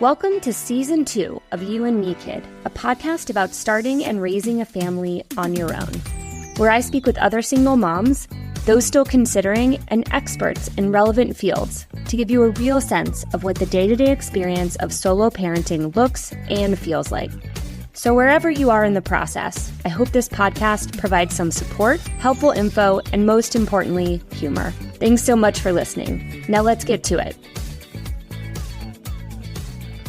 Welcome to Season 2 of You and Me Kid, a podcast about starting and raising a family on your own, where I speak with other single moms, those still considering, and experts in relevant fields to give you a real sense of what the day-to-day experience of solo parenting looks and feels like. So wherever you are in the process, I hope this podcast provides some support, helpful info, and most importantly, humor. Thanks so much for listening. Now let's get to it.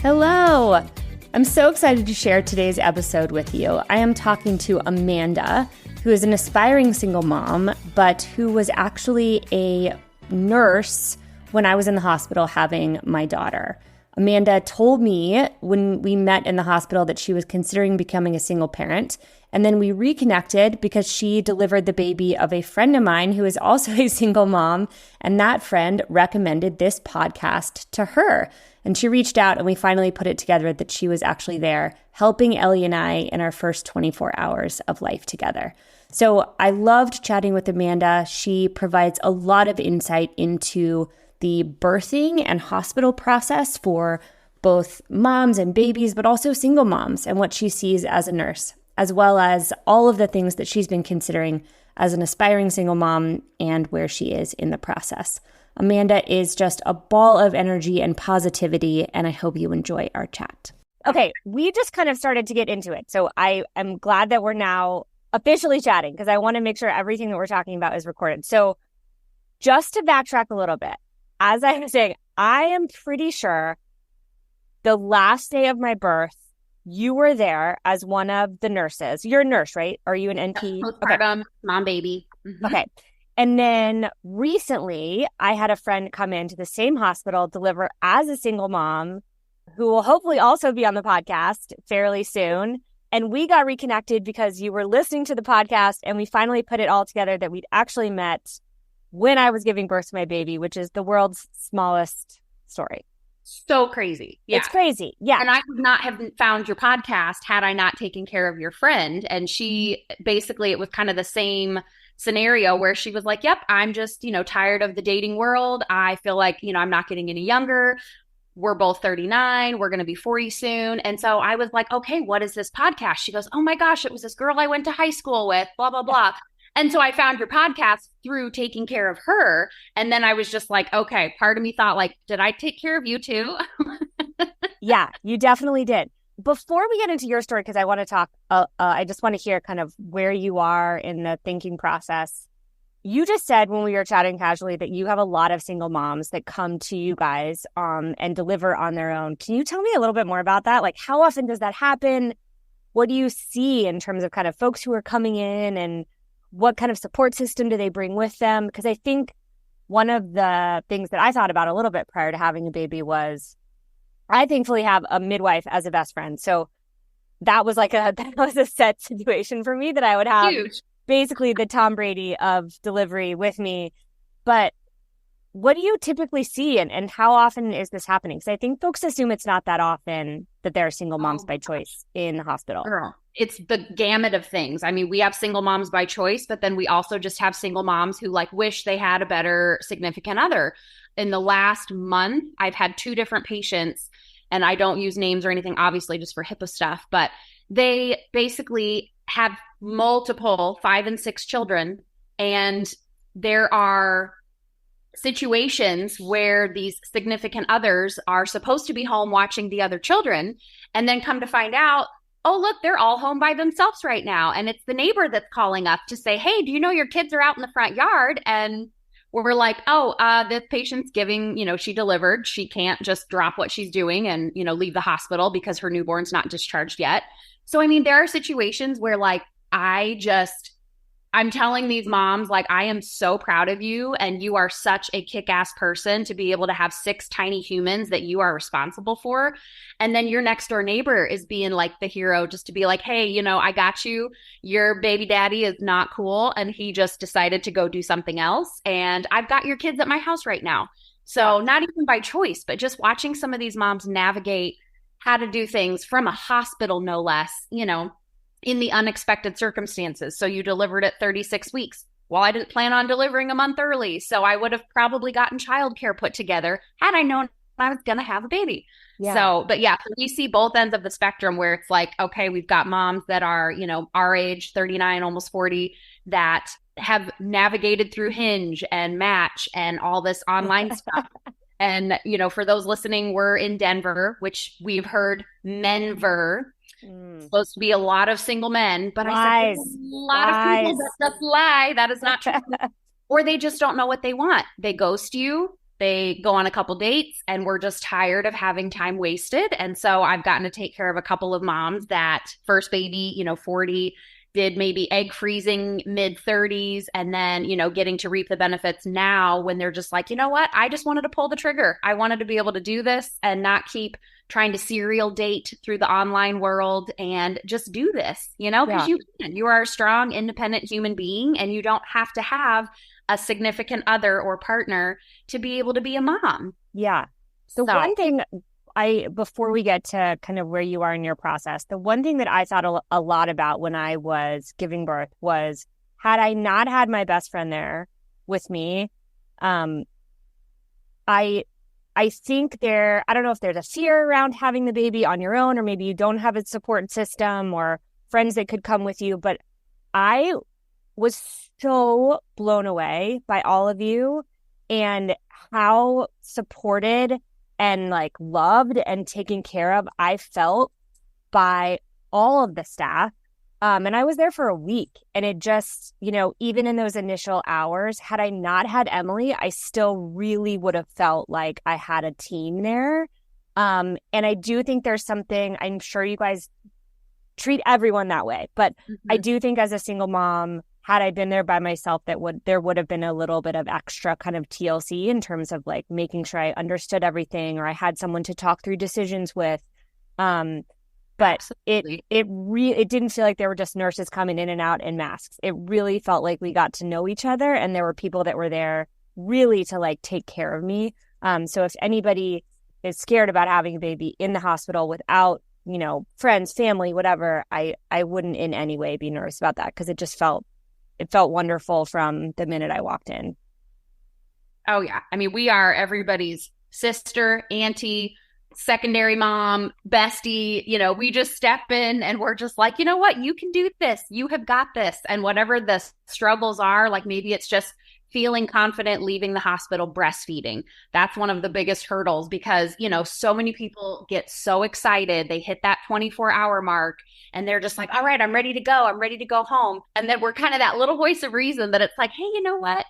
Hello! I'm so excited to share today's episode with you. I am talking to Amanda, who is an aspiring single mom, but who was actually a nurse when I was in the hospital having my daughter. Amanda told me when we met in the hospital that she was considering becoming a single parent, and then we reconnected because she delivered the baby of a friend of mine who is also a single mom, and that friend recommended this podcast to her. And she reached out and we finally put it together that she was actually there helping Ellie and I in our first 24 hours of life together. So I loved chatting with Amanda. She provides a lot of insight into the birthing and hospital process for both moms and babies, but also single moms and what she sees as a nurse, as well as all of the things that she's been considering as an aspiring single mom and where she is in the process. Amanda is just a ball of energy and positivity, and I hope you enjoy our chat. Okay, we just kind of started to get into it. So I am glad that we're now officially chatting because I want to make sure everything that we're talking about is recorded. So just to backtrack a little bit, as I was saying, I am pretty sure the last day of my birth, you were there as one of the nurses. You're a nurse, right? Are you an NP? Postpartum, okay. Mom, baby. Mm-hmm. Okay. And then recently, I had a friend come into the same hospital, deliver as a single mom, who will hopefully also be on the podcast fairly soon. And we got reconnected because you were listening to the podcast, and we finally put it all together that we'd actually met when I was giving birth to my baby, which is the world's smallest story. So crazy. Yeah. It's crazy. Yeah. And I would not have found your podcast had I not taken care of your friend. And she basically, it was kind of the same scenario where she was like, yep, I'm just, tired of the dating world. I feel like, I'm not getting any younger. We're both 39. We're going to be 40 soon. And so I was like, okay, what is this podcast? She goes, oh my gosh, it was this girl I went to high school with, blah, blah, blah. And so I found your podcast through taking care of her. And then I was just like, okay, part of me thought like, did I take care of you too? Yeah, you definitely did. Before we get into your story, because I want to talk, I just want to hear kind of where you are in the thinking process. You just said when we were chatting casually that you have a lot of single moms that come to you guys and deliver on their own. Can you tell me a little bit more about that? Like, how often does that happen? What do you see in terms of kind of folks who are coming in, and what kind of support system do they bring with them? Because I think one of the things that I thought about a little bit prior to having a baby was I thankfully have a midwife as a best friend. So that was a set situation for me that I would have Huge. Basically the Tom Brady of delivery with me. But what do you typically see and how often is this happening? Because I think folks assume it's not that often that there are single moms by choice in the hospital. Girl, it's the gamut of things. I mean, we have single moms by choice, but then we also just have single moms who wish they had a better significant other. In the last month, I've had 2 different patients, and I don't use names or anything, obviously, just for HIPAA stuff, but they basically have multiple 5 and 6 children. And there are situations where these significant others are supposed to be home watching the other children, and then come to find out, oh, look, they're all home by themselves right now. And it's the neighbor that's calling up to say, hey, do you know your kids are out in the front yard? And we're like, oh, this patient's giving, she delivered. She can't just drop what she's doing and, leave the hospital because her newborn's not discharged yet. So, I mean, there are situations where I'm telling these moms, I am so proud of you, and you are such a kick-ass person to be able to have 6 tiny humans that you are responsible for. And then your next door neighbor is being the hero, just to be like, hey, I got you. Your baby daddy is not cool, and he just decided to go do something else. And I've got your kids at my house right now. So not even by choice, but just watching some of these moms navigate how to do things from a hospital, no less, in the unexpected circumstances. So you delivered at 36 weeks. Well, I didn't plan on delivering a month early, so I would have probably gotten childcare put together had I known I was going to have a baby. Yeah. So, but yeah, so we see both ends of the spectrum where it's like, okay, we've got moms that are, our age, 39, almost 40, that have navigated through Hinge and Match and all this online stuff. And, for those listening, we're in Denver, which we've heard menver. Supposed to be a lot of single men, but I said there's a lot of people that just lie. That is not true. Or they just don't know what they want. They ghost you. They go on a couple dates, and we're just tired of having time wasted. And so I've gotten to take care of a couple of moms that first baby, 40, did maybe egg freezing mid 30s, and then, getting to reap the benefits now when they're just like, you know what? I just wanted to pull the trigger. I wanted to be able to do this and not keep trying to serial date through the online world and just do this, because you are a strong, independent human being, and you don't have to have a significant other or partner to be able to be a mom. Yeah. One thing before we get to kind of where you are in your process, the one thing that I thought a lot about when I was giving birth was, had I not had my best friend there with me, I think I don't know if there's a fear around having the baby on your own, or maybe you don't have a support system or friends that could come with you. But I was so blown away by all of you and how supported and like loved and taken care of I felt by all of the staff. And I was there for a week, and it just, even in those initial hours, had I not had Emily, I still really would have felt like I had a team there. And I do think there's something, I'm sure you guys treat everyone that way, but I do think as a single mom, had I been there by myself, there would have been a little bit of extra kind of TLC in terms of like making sure I understood everything, or I had someone to talk through decisions with. But it didn't feel like there were just nurses coming in and out in masks. It really felt like we got to know each other, and there were people that were there really to like take care of me. So if anybody is scared about having a baby in the hospital without, friends, family, whatever, I wouldn't in any way be nervous about that, because it felt wonderful from the minute I walked in. Oh yeah. I mean, we are everybody's sister, auntie, secondary mom, bestie. We just step in and we're just like, you know what? You can do this. You have got this. And whatever the struggles are, like maybe it's just feeling confident leaving the hospital breastfeeding. That's one of the biggest hurdles, because, so many people get so excited. They hit that 24-hour mark and they're just like, all right, I'm ready to go. I'm ready to go home. And then we're kind of that little voice of reason that it's like, hey, you know what?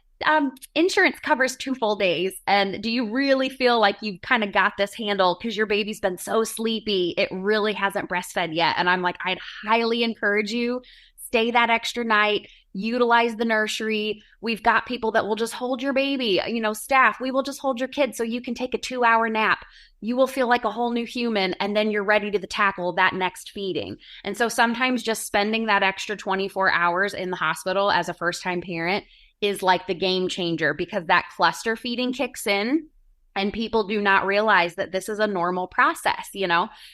Insurance covers 2 full days. And do you really feel like you've kind of got this handle because your baby's been so sleepy? It really hasn't breastfed yet. And I'm like, I'd highly encourage you, stay that extra night, utilize the nursery. We've got people that will just hold your baby, staff, we will just hold your kid so you can take a 2-hour nap. You will feel like a whole new human, and then you're ready to tackle that next feeding. And so sometimes just spending that extra 24 hours in the hospital as a first-time parent is like the game changer, because that cluster feeding kicks in and people do not realize that this is a normal process,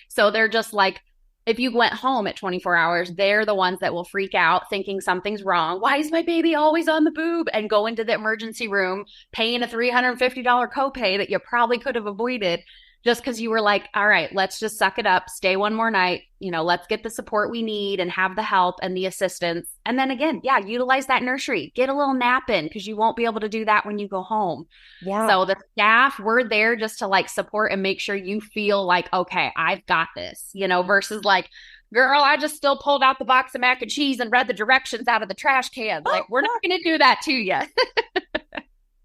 So they're just like, if you went home at 24 hours, they're the ones that will freak out thinking something's wrong. Why is my baby always on the boob? And go into the emergency room paying a $350 copay that you probably could have avoided, just because you were like, all right, let's just suck it up, stay one more night, let's get the support we need and have the help and the assistance. And then again, utilize that nursery, get a little nap in, because you won't be able to do that when you go home. Yeah. So the staff, we're there just to like support and make sure you feel like, okay, I've got this, versus like, girl, I just still pulled out the box of mac and cheese and read the directions out of the trash can. Like, we're not going to do that to you.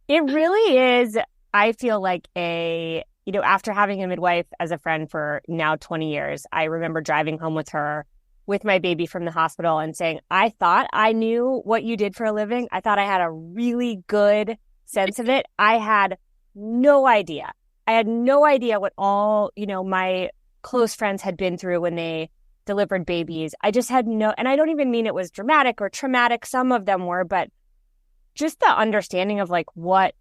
It really is. I feel like after having a midwife as a friend for now 20 years, I remember driving home with her with my baby from the hospital and saying, I thought I knew what you did for a living. I thought I had a really good sense of it. I had no idea. I had no idea what all, my close friends had been through when they delivered babies. I just had and I don't even mean it was dramatic or traumatic. Some of them were, but just the understanding of like what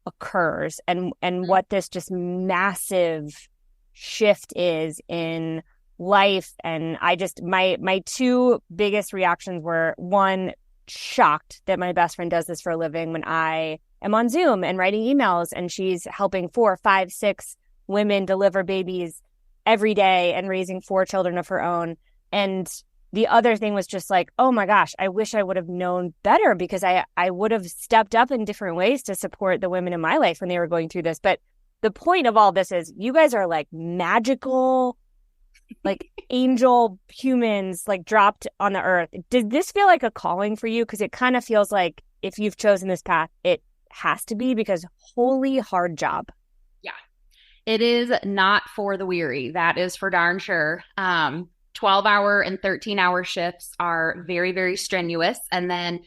occurs and what this just massive shift is in life. And I just, my 2 biggest reactions were, one, shocked that my best friend does this for a living when I am on Zoom and writing emails and she's helping 4, 5, 6 women deliver babies every day and raising 4 children of her own. And the other thing was just like, oh my gosh, I wish I would have known better, because I would have stepped up in different ways to support the women in my life when they were going through this. But the point of all this is you guys are like magical, like angel humans, like dropped on the earth. Did this feel like a calling for you? Because it kind of feels like if you've chosen this path, it has to be, because holy hard job. Yeah, it is not for the weary. That is for darn sure. 12-hour and 13-hour shifts are very, very strenuous. And then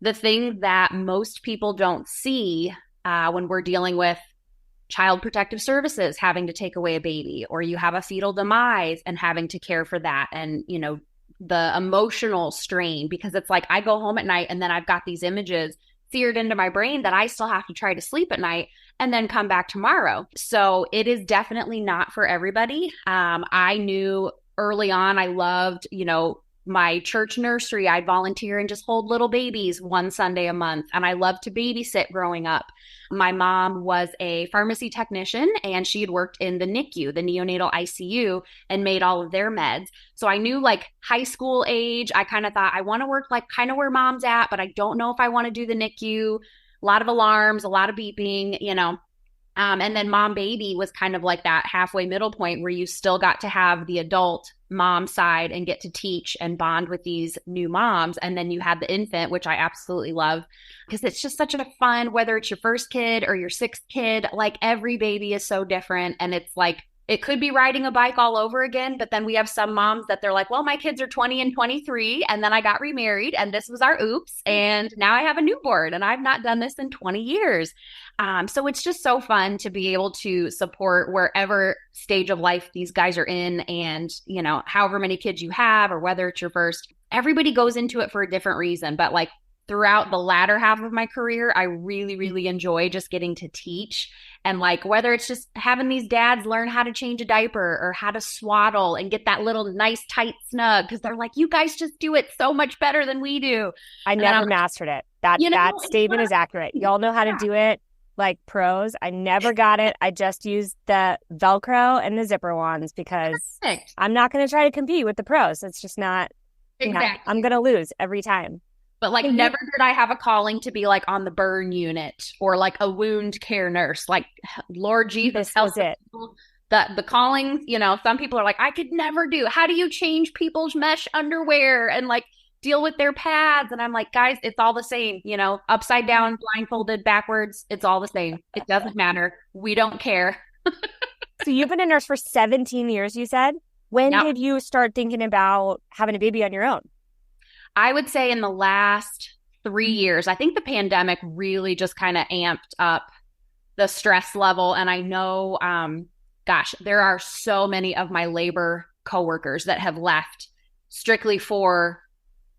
the thing that most people don't see when we're dealing with Child Protective Services having to take away a baby, or you have a fetal demise and having to care for that, and the emotional strain, because it's like I go home at night and then I've got these images seared into my brain that I still have to try to sleep at night and then come back tomorrow. So it is definitely not for everybody. I knew early on I loved my church nursery. I'd volunteer and just hold little babies one Sunday a month. And I loved to babysit growing up. My mom was a pharmacy technician, and she had worked in the NICU, the neonatal ICU, and made all of their meds. So I knew like high school age, I kind of thought I want to work like kind of where mom's at, but I don't know if I want to do the NICU. A lot of alarms, a lot of beeping. And then mom baby was kind of like that halfway middle point where you still got to have the adult mom side and get to teach and bond with these new moms. And then you had the infant, which I absolutely love, because it's just such a fun, whether it's your first kid or your sixth kid, like every baby is so different. And it's like, it could be riding a bike all over again. But then we have some moms that they're like, well, my kids are 20 and 23, and then I got remarried, and this was our oops. And now I have a newborn, and I've not done this in 20 years. So it's just so fun to be able to support wherever stage of life these guys are in, and, however many kids you have, or whether it's your first. Everybody goes into it for a different reason. But like throughout the latter half of my career, I really, really enjoy just getting to teach. And like, whether it's just having these dads learn how to change a diaper or how to swaddle and get that little nice tight snug, because they're like, you guys just do it so much better than we do. I never mastered it. That statement is accurate. Y'all know how to do it like pros. I never got it. I just used the Velcro and the zipper wands, because Perfect. I'm not going to try to compete with the pros. It's just not, exactly. I'm going to lose every time. But like, never did I have a calling to be like on the burn unit or like a wound care nurse. Like, Lord Jesus, this was it. The calling, some people are like, I could never do. How do you change people's mesh underwear and like deal with their pads? And I'm like, guys, it's all the same, upside down, blindfolded, backwards. It's all the same. It doesn't matter. We don't care. So you've been a nurse for 17 years, you said. When did you start thinking about having a baby on your own? I would say in the last 3 years. I think the pandemic really just kind of amped up the stress level. And I know, there are so many of my labor coworkers that have left strictly to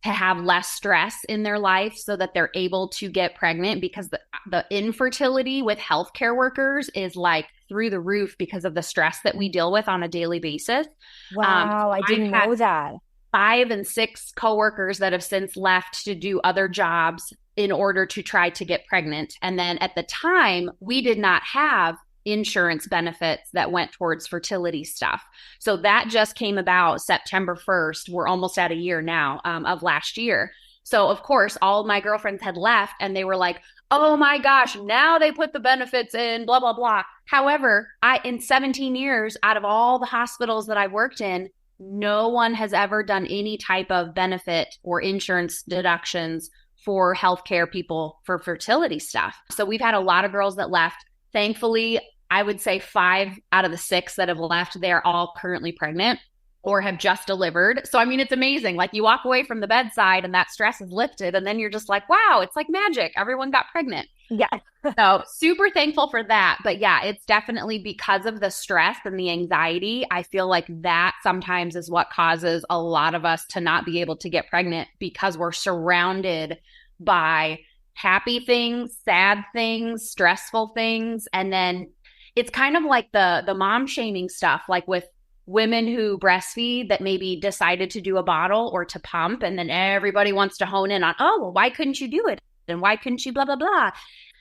have less stress in their life so that they're able to get pregnant, because the infertility with healthcare workers is like through the roof because of the stress that we deal with on a daily basis. Wow, I didn't know that. 5 and 6 coworkers that have since left to do other jobs in order to try to get pregnant. And then at the time, we did not have insurance benefits that went towards fertility stuff. So that just came about September 1st. We're almost at a year now of last year. So of course, all of my girlfriends had left, and they were like, oh my gosh, now they put the benefits in, blah, blah, blah. However, in 17 years, out of all the hospitals that I've worked in, no one has ever done any type of benefit or insurance deductions for healthcare people for fertility stuff. So we've had a lot of girls that left. Thankfully, I would say 5 out of the 6 that have left, they're all currently pregnant or have just delivered. So, I mean, it's amazing. Like, you walk away from the bedside and that stress is lifted, and then you're just like, wow, it's like magic. Everyone got pregnant. Yeah. So super thankful for that. But yeah, it's definitely because of the stress and the anxiety. I feel like that sometimes is what causes a lot of us to not be able to get pregnant, because we're surrounded by happy things, sad things, stressful things. And then it's kind of like the mom shaming stuff, like with women who breastfeed that maybe decided to do a bottle or to pump. And then everybody wants to hone in on, oh, well, why couldn't you do it? And why couldn't you blah, blah, blah.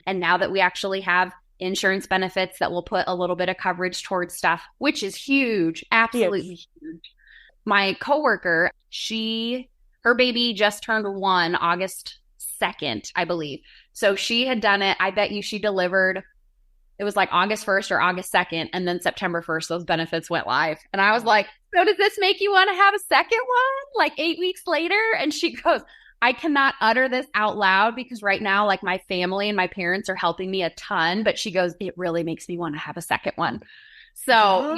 And now that we actually have insurance benefits that will put a little bit of coverage towards stuff, which is huge, absolutely huge. My coworker, her baby just turned 1 August 2nd, I believe. So she had done it. I bet you she delivered, it was like August 1st or August 2nd. And then September 1st, those benefits went live. And I was like, so does this make you want to have a second one? Like 8 weeks later? And she goes, I cannot utter this out loud because right now, like my family and my parents are helping me a ton. But she goes, it really makes me want to have a second one. So,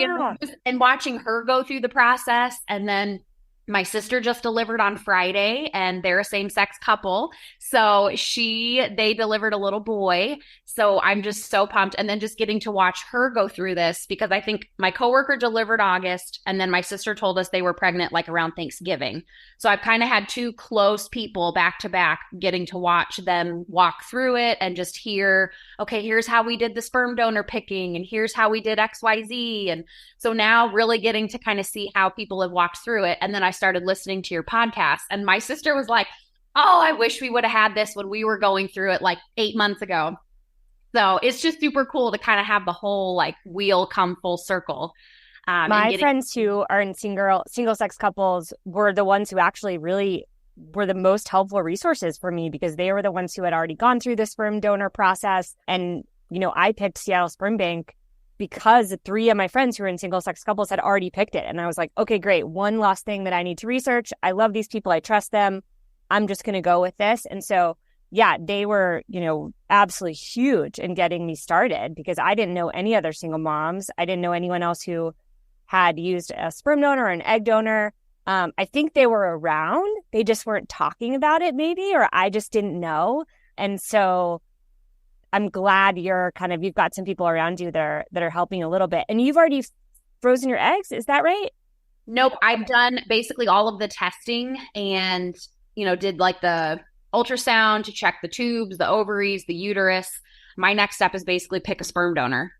and watching her go through the process, and then my sister just delivered on Friday, and they're a same-sex couple. So they delivered a little boy. So I'm just so pumped. And then just getting to watch her go through this, because I think my coworker delivered August, and then my sister told us they were pregnant like around Thanksgiving. So I've kind of had two close people back to back getting to watch them walk through it and just hear, okay, here's how we did the sperm donor picking, and here's how we did XYZ. And so now really getting to kind of see how people have walked through it. And then I started listening to your podcast, and my sister was like, oh, I wish we would have had this when we were going through it like 8 months ago. So it's just super cool to kind of have the whole like wheel come full circle. My friends who are in single sex couples were the ones who actually really were the most helpful resources for me, because they were the ones who had already gone through the sperm donor process. And, I picked Seattle Sperm Bank because 3 of my friends who are in single sex couples had already picked it. And I was like, okay, great. One last thing that I need to research. I love these people. I trust them. I'm just going to go with this. And so, yeah, they were, absolutely huge in getting me started, because I didn't know any other single moms. I didn't know anyone else who had used a sperm donor or an egg donor. I think they were around. They just weren't talking about it maybe, or I just didn't know. And so I'm glad you've got some people around you that are helping a little bit. And you've already frozen your eggs. Is that right? Nope. I've done basically all of the testing and, did like the ultrasound to check the tubes, the ovaries, the uterus. My next step is basically pick a sperm donor.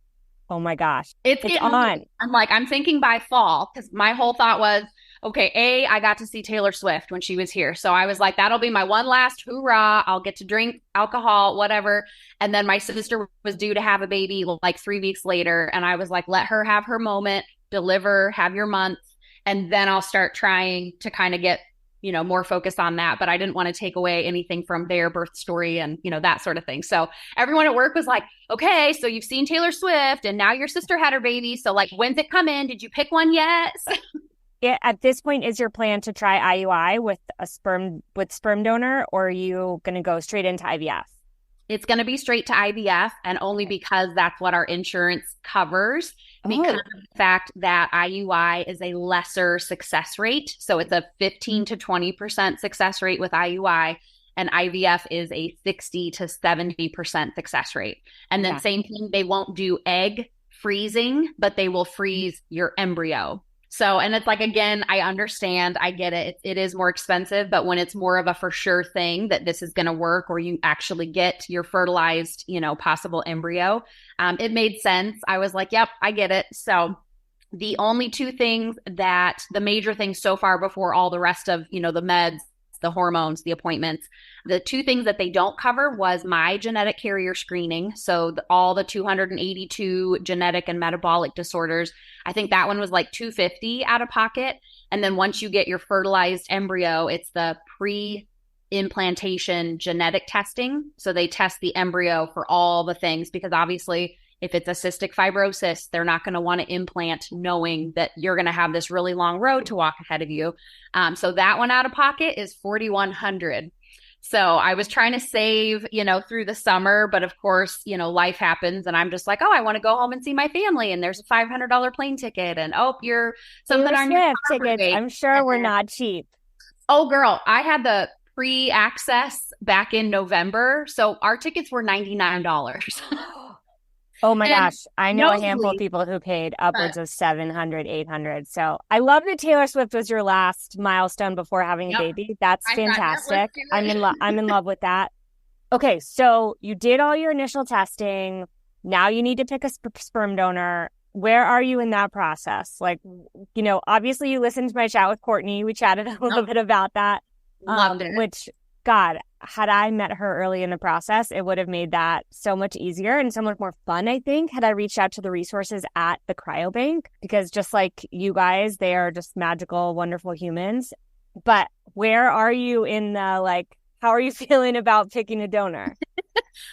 Oh my gosh. It's on. I'm thinking by fall, because my whole thought was, okay, I got to see Taylor Swift when she was here. So I was like, that'll be my one last hoorah. I'll get to drink alcohol, whatever. And then my sister was due to have a baby like 3 weeks later. And I was like, let her have her moment, deliver, have your month. And then I'll start trying to kind of get, more focused on that. But I didn't want to take away anything from their birth story and, that sort of thing. So everyone at work was like, okay, so you've seen Taylor Swift and now your sister had her baby. So like, when's it come in? Did you pick one yet? At this point, is your plan to try IUI with sperm donor, or are you going to go straight into IVF? It's going to be straight to IVF, and only because that's what our insurance covers, because of the fact that IUI is a lesser success rate. So it's a 15 to 20% success rate with IUI, and IVF is a 60 to 70% success rate. And then same thing, they won't do egg freezing, but they will freeze your embryo. So, and it's like, again, I understand, I get it. It is more expensive, but when it's more of a for sure thing that this is going to work, or you actually get your fertilized, possible embryo, it made sense. I was like, yep, I get it. So the only two things the major things so far before all the rest of, the meds, the hormones, the appointments, the two things that they don't cover was my genetic carrier screening. So all the 282 genetic and metabolic disorders, I think that one was like $250 out of pocket. And then once you get your fertilized embryo, it's the pre-implantation genetic testing. So they test the embryo for all the things, because obviously if it's a cystic fibrosis, they're not going to want to implant knowing that you're going to have this really long road to walk ahead of you. So that one out of pocket is $4,100. So I was trying to save, through the summer, but of course, life happens, and I'm just like, oh, I want to go home and see my family, and there's a $500 plane ticket, and you're something on your tickets. I'm sure we're not cheap. Oh, girl, I had the pre-access back in November, so our tickets were $99. Oh my gosh. I know a handful of people who paid upwards of $700, $800. So I love that Taylor Swift was your last milestone before having a baby. That's fantastic. I'm in love with that. Okay. So you did all your initial testing. Now you need to pick a sperm donor. Where are you in that process? Like, obviously you listened to my chat with Courtney. We chatted a little bit about that. Loved it. Which God, had I met her early in the process, it would have made that so much easier and so much more fun, I think, had I reached out to the resources at the cryobank, because just like you guys, they are just magical, wonderful humans. But where are you in the, like, how are you feeling about picking a donor?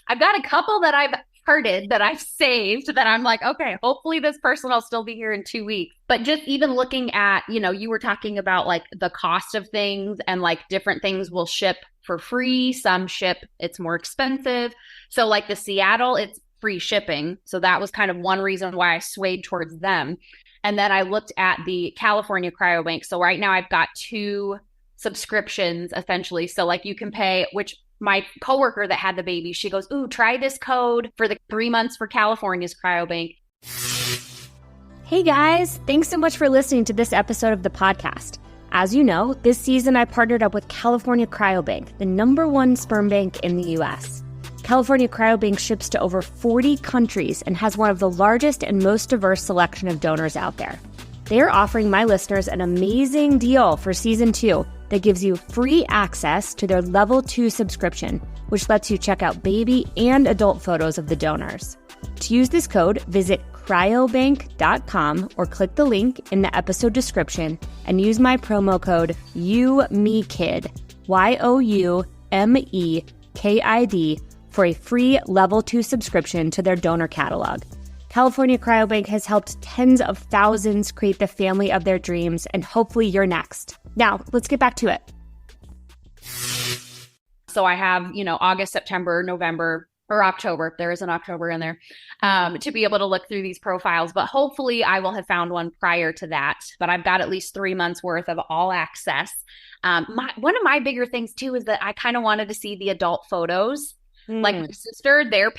I've got a couple that I've hearted, that I've saved, that I'm like, okay, hopefully this person will still be here in 2 weeks. But just even looking at, you were talking about like the cost of things, and like different things will ship for free. Some ship, it's more expensive. So like the Seattle, it's free shipping. So that was kind of one reason why I swayed towards them. And then I looked at the California cryobank. So right now I've got 2 subscriptions essentially. So like you can pay, which my coworker that had the baby, she goes, ooh, try this code for the 3 months for California's cryobank. Hey guys, thanks so much for listening to this episode of the podcast. As you know, this season I partnered up with California Cryobank, the #1 sperm bank in the US. California Cryobank ships to over 40 countries and has one of the largest and most diverse selection of donors out there. They are offering my listeners an amazing deal for season 2 that gives you free access to their level 2 subscription, which lets you check out baby and adult photos of the donors. To use this code, visit cryobank.com or click the link in the episode description and use my promo code YouMeKid, YOUMEKID, for a free level 2 subscription to their donor catalog. California Cryobank has helped tens of thousands create the family of their dreams, and hopefully you're next. Now, let's get back to it. So I have, August, September, November, or October, there is an October in there, to be able to look through these profiles. But hopefully I will have found one prior to that. But I've got at least 3 months worth of all access. One of my bigger things too is that I kind of wanted to see the adult photos. Like my sister, their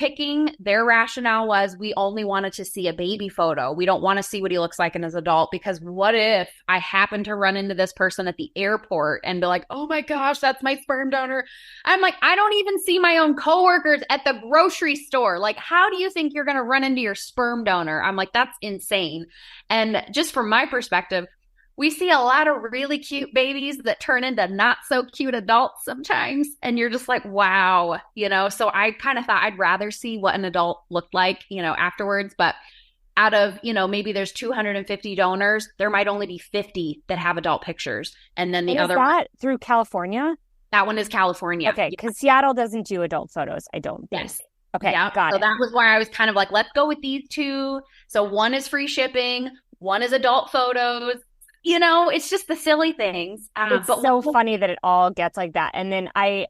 rationale was, we only wanted to see a baby photo. We don't want to see what he looks like in his adult, because what if I happen to run into this person at the airport and be like, oh my gosh, that's my sperm donor. I'm like, I don't even see my own coworkers at the grocery store. Like, how do you think you're going to run into your sperm donor? I'm like, that's insane. And just from my perspective, we see a lot of really cute babies that turn into not so cute adults sometimes. And you're just like, wow, so I kind of thought I'd rather see what an adult looked like, afterwards. But out of, maybe there's 250 donors, there might only be 50 that have adult pictures. And then the other one through California? That one is California. Okay, because Seattle doesn't do adult photos, I don't think. Yes. Okay, yeah, got it. So that was why I was kind of like, let's go with these 2. So one is free shipping, one is adult photos. It's just the silly things. It's so funny that it all gets like that. And then I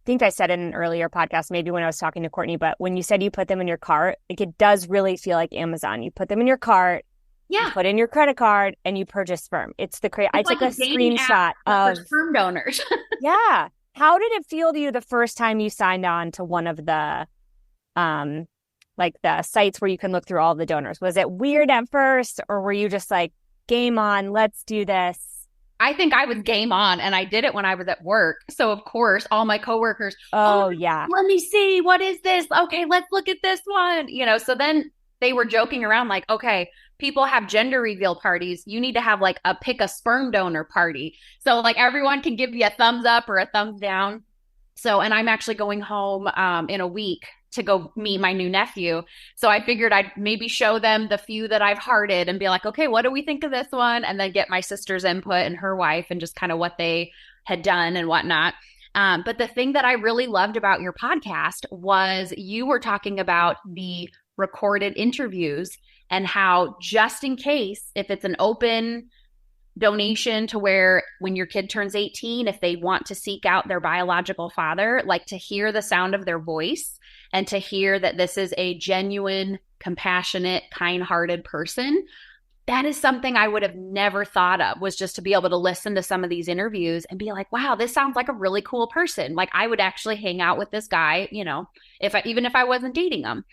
think I said in an earlier podcast, maybe when I was talking to Courtney, but when you said you put them in your cart, like, it does really feel like Amazon. You put them in your cart, you put in your credit card, and you purchase sperm. It's the I took a screenshot of sperm donors. Yeah. How did it feel to you the first time you signed on to one of the like the sites where you can look through all the donors? Was it weird at first, or were you just like, game on, let's do this? I think I was game on, and I did it when I was at work. So of course, all my coworkers, yeah, let me see, what is this? Okay, let's look at this one. So then they were joking around like, okay, people have gender reveal parties. You need to have like a pick a sperm donor party. So like everyone can give you a thumbs up or a thumbs down. So, and I'm actually going home in a week to go meet my new nephew. So I figured I'd maybe show them the few that I've hearted and be like, okay, what do we think of this one? And then get my sister's input and her wife and just kind of what they had done and whatnot. But the thing that I really loved about your podcast was you were talking about the recorded interviews and how, just in case, if it's an open donation to where when your kid turns 18, if they want to seek out their biological father, like to hear the sound of their voice and to hear that this is a genuine, compassionate, kind-hearted person. That is something I would have never thought of, was just to be able to listen to some of these interviews and be like, wow, this sounds like a really cool person. Like, I would actually hang out with this guy, even if I wasn't dating him.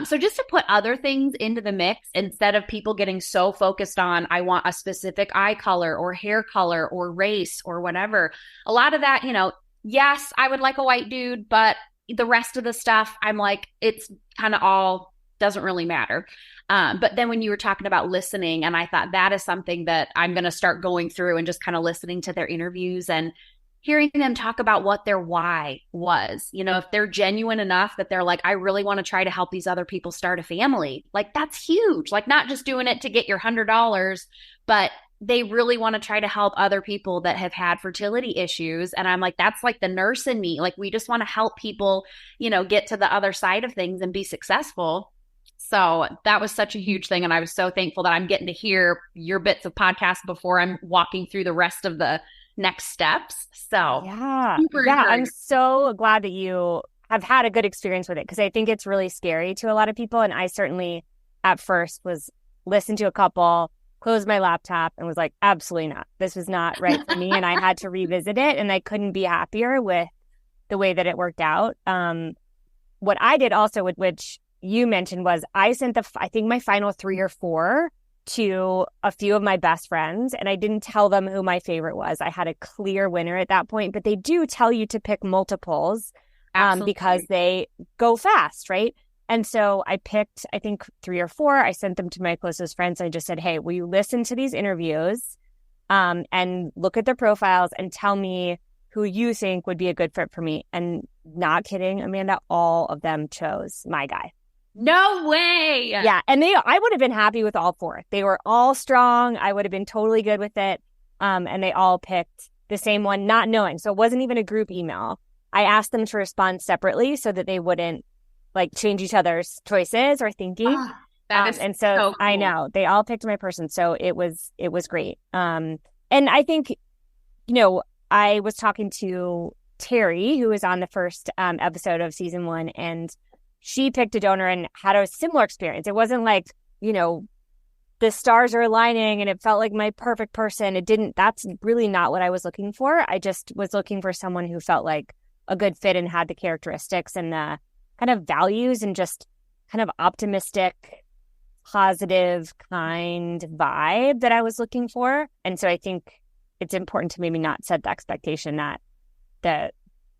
So just to put other things into the mix, instead of people getting so focused on, I want a specific eye color or hair color or race or whatever. A lot of that, yes, I would like a white dude, but the rest of the stuff, I'm like, it's kind of all doesn't really matter. But then when you were talking about listening, and I thought that is something that I'm going to start going through and just kind of listening to their interviews and hearing them talk about what their why was, if they're genuine enough that they're like, I really want to try to help these other people start a family, like that's huge. Like not just doing it to get your $100, but they really want to try to help other people that have had fertility issues. And I'm like, that's like the nurse in me. Like we just want to help people, get to the other side of things and be successful. So that was such a huge thing. And I was so thankful that I'm getting to hear your bits of podcast before I'm walking through the rest of the next steps. So yeah, I'm so glad that you have had a good experience with it, because I think it's really scary to a lot of people. And I certainly at first was listened to a couple, closed my laptop and was like, absolutely not. This was not right for me. And I had to revisit it, and I couldn't be happier with the way that it worked out. What I did also, with which you mentioned, was I sent I think my final 3 or 4 to a few of my best friends, and I didn't tell them who my favorite was. I had a clear winner at that point, but they do tell you to pick multiples because they go fast, right? And so I picked, I think 3 or 4. I sent them to my closest friends. I just said, hey, will you listen to these interviews and look at their profiles and tell me who you think would be a good fit for me? And not kidding, Amanda, all of them chose my guy. No way. Yeah. And I would have been happy with all 4. They were all strong. I would have been totally good with it. And they all picked the same one, not knowing. So it wasn't even a group email. I asked them to respond separately so that they wouldn't like change each other's choices or thinking. Oh, that is and so cool. I know they all picked my person. So it was great. And I think, I was talking to Terry, who was on the first episode of season 1, and she picked a donor and had a similar experience. It wasn't like, the stars are aligning and it felt like my perfect person. That's really not what I was looking for. I just was looking for someone who felt like a good fit and had the characteristics and the kind of values and just kind of optimistic, positive, kind vibe that I was looking for. And so I think it's important to maybe not set the expectation that the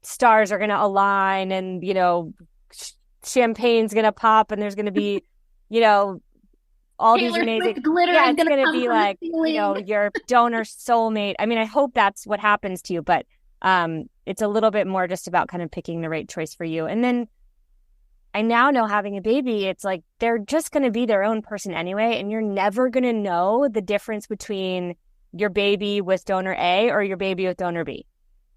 stars are going to align and, champagne's gonna pop and there's gonna be, all Taylor these amazing Swift glitter. Yeah, it's gonna be like, your donor soulmate. I mean, I hope that's what happens to you, but it's a little bit more just about kind of picking the right choice for you. And then I now know, having a baby, it's like they're just gonna be their own person anyway, and you're never gonna know the difference between your baby with donor A or your baby with donor B.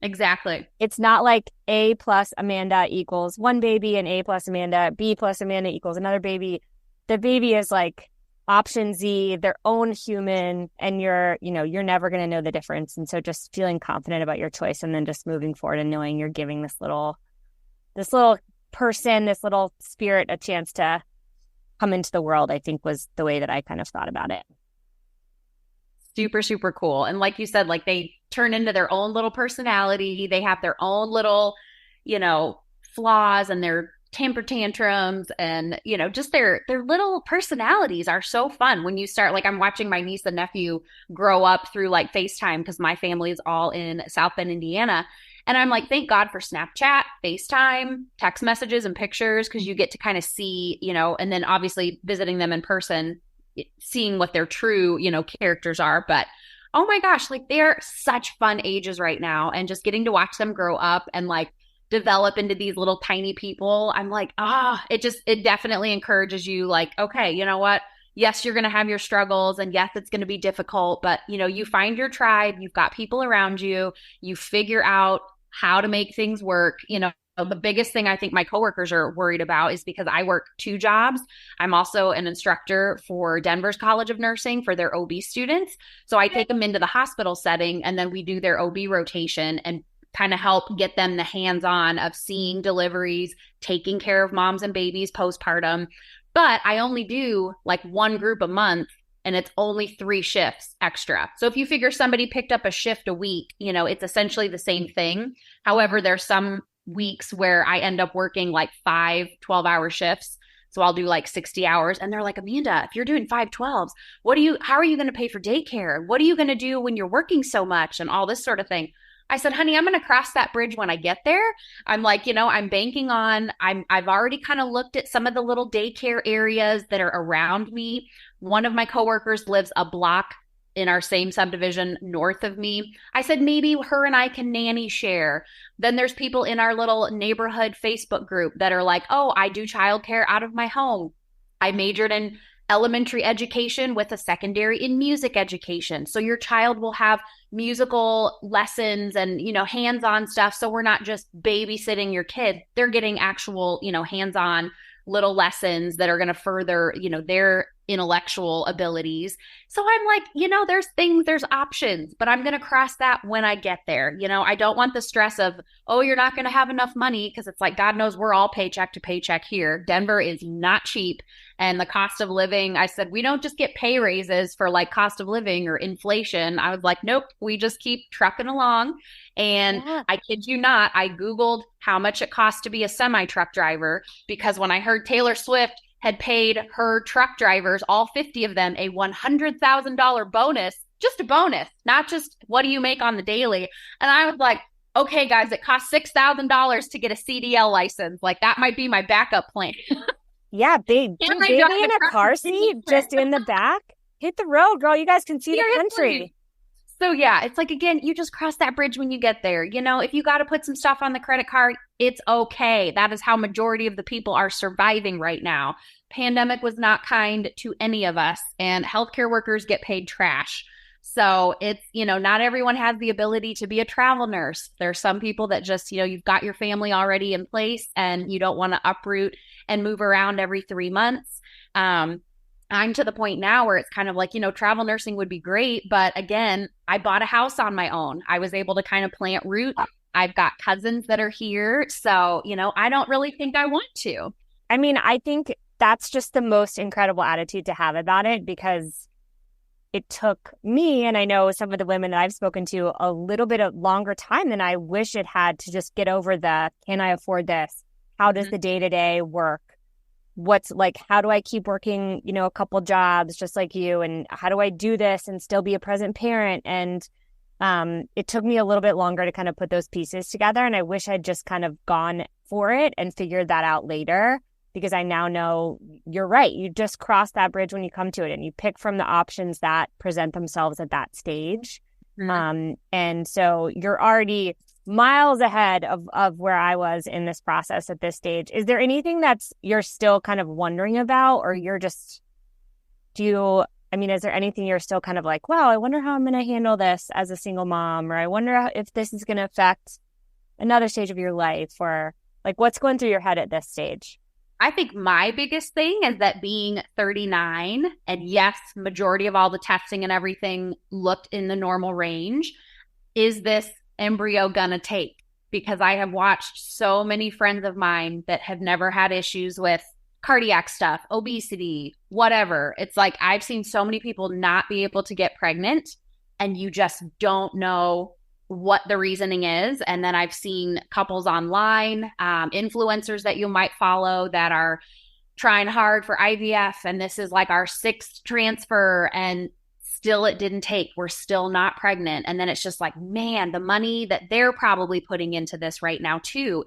Exactly. It's not like A plus Amanda equals one baby and A plus Amanda, B plus Amanda equals another baby. The baby is like option Z, their own human, and you're never going to know the difference. And so just feeling confident about your choice and then just moving forward and knowing you're giving this little person, this little spirit, a chance to come into the world, I think was the way that I kind of thought about it. Super, super cool. And like you said, like they turn into their own little personality. They have their own little, flaws and their temper tantrums and, just their little personalities are so fun when you start. Like I'm watching my niece and nephew grow up through like FaceTime, because my family is all in South Bend, Indiana. And I'm like, thank God for Snapchat, FaceTime, text messages and pictures, because you get to kind of see, and then obviously visiting them in person, seeing what their true, characters are. But oh my gosh, like they're such fun ages right now, and just getting to watch them grow up and like develop into these little tiny people. I'm like, it definitely encourages you, like, okay, you know what? Yes, you're going to have your struggles, and yes, it's going to be difficult, but you find your tribe, you've got people around you, you figure out how to make things work. The biggest thing I think my coworkers are worried about is, because I work 2 jobs. I'm also an instructor for Denver's College of Nursing for their OB students. So I take them into the hospital setting, and then we do their OB rotation and kind of help get them the hands-on of seeing deliveries, taking care of moms and babies postpartum. But I only do like 1 group a month, and it's only 3 shifts extra. So if you figure somebody picked up a shift a week, it's essentially the same thing. However, there's some weeks where I end up working like 5 12-hour shifts. So I'll do like 60 hours, and they're like, Amanda, if you're doing 5 12s, how are you going to pay for daycare? What are you going to do when you're working so much and all this sort of thing? I said, honey, I'm going to cross that bridge when I get there. I'm like, I'm banking on, I've already kind of looked at some of the little daycare areas that are around me. One of my coworkers lives a block in our same subdivision north of me. I said, maybe her and I can nanny share. Then there's people in our little neighborhood Facebook group that are like, oh, I do childcare out of my home. I majored in elementary education with a secondary in music education. So your child will have musical lessons and, hands-on stuff. So we're not just babysitting your kid. They're getting actual, hands-on little lessons that are going to further, their intellectual abilities. So I'm like, there's options, but I'm going to cross that when I get there. I don't want the stress of, oh, you're not going to have enough money, because it's like, God knows we're all paycheck to paycheck here. Denver is not cheap. And the cost of living, I said, we don't just get pay raises for like cost of living or inflation. I was like, nope, we just keep trucking along. And yeah. I kid you not, I Googled how much it costs to be a semi-truck driver, because when I heard Taylor Swift had paid her truck drivers, all 50 of them, a $100,000 bonus, just a bonus, not just what do you make on the daily. And I was like, okay, guys, it costs $6,000 to get a CDL license. Like, that might be my backup plan. Yeah, baby in a car seat, just in the back. Hit the road, girl. You guys can see the country. So yeah, it's like, again, you just cross that bridge when you get there. If you got to put some stuff on the credit card, it's okay. That is how majority of the people are surviving right now. Pandemic was not kind to any of us, and healthcare workers get paid trash. So it's, not everyone has the ability to be a travel nurse. There's some people that just, you've got your family already in place and you don't want to uproot and move around every 3 months. I'm to the point now where it's kind of like, travel nursing would be great. But again, I bought a house on my own. I was able to kind of plant root. I've got cousins that are here. So, I don't really think I want to. I mean, I think that's just the most incredible attitude to have about it, because it took me, and I know some of the women that I've spoken to, a little bit of longer time than I wish it had to just get over the, can I afford this? How does the day-to-day work? What's like, how do I keep working, a couple jobs just like you? And how do I do this and still be a present parent? And it took me a little bit longer to kind of put those pieces together. And I wish I'd just kind of gone for it and figured that out later, because I now know you're right. You just cross that bridge when you come to it, and you pick from the options that present themselves at that stage. Mm-hmm. And so you're already miles ahead of where I was in this process at this stage. Is there anything that's you're still kind of wondering about, or you're just, is there anything you're still kind of like, wow, I wonder how I'm going to handle this as a single mom, or I wonder if this is going to affect another stage of your life, or like what's going through your head at this stage? I think my biggest thing is that being 39, and yes, majority of all the testing and everything looked in the normal range, is this embryo gonna take? Because I have watched so many friends of mine that have never had issues with cardiac stuff, obesity, whatever. It's like, I've seen so many people not be able to get pregnant, and you just don't know what the reasoning is. And then I've seen couples online, influencers that you might follow that are trying hard for IVF, and this is like our 6th transfer, and still it didn't take. We're still not pregnant. And then it's just like, man, the money that they're probably putting into this right now too.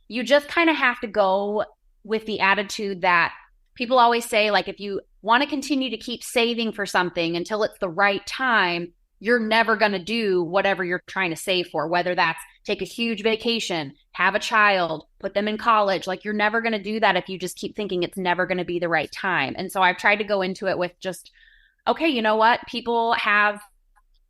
You just kind of have to go with the attitude that people always say, like, if you want to continue to keep saving for something until it's the right time, you're never going to do whatever you're trying to save for, whether that's take a huge vacation, have a child, put them in college. Like, you're never going to do that if you just keep thinking it's never going to be the right time. And so I've tried to go into it with just, okay, you know what? People have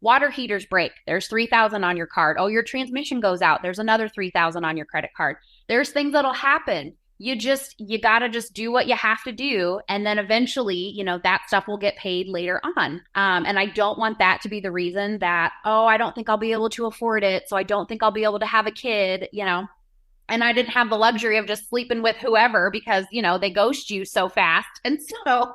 water heaters break. There's $3,000 on your card. Oh, your transmission goes out. There's another $3,000 on your credit card. There's things that'll happen. You got to just do what you have to do. And then eventually, that stuff will get paid later on. And I don't want that to be the reason that, oh, I don't think I'll be able to afford it, so I don't think I'll be able to have a kid, And I didn't have the luxury of just sleeping with whoever, because, they ghost you so fast. And so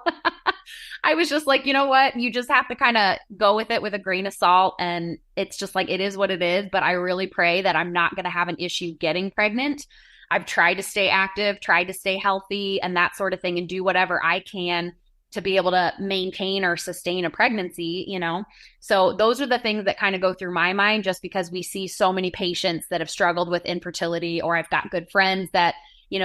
I was just like, you know what? You just have to kind of go with it with a grain of salt. And it's just like, it is what it is. But I really pray that I'm not going to have an issue getting pregnant. I've tried to stay active, tried to stay healthy and that sort of thing, and do whatever I can to be able to maintain or sustain a pregnancy, So those are the things that kind of go through my mind, just because we see so many patients that have struggled with infertility, or I've got good friends that,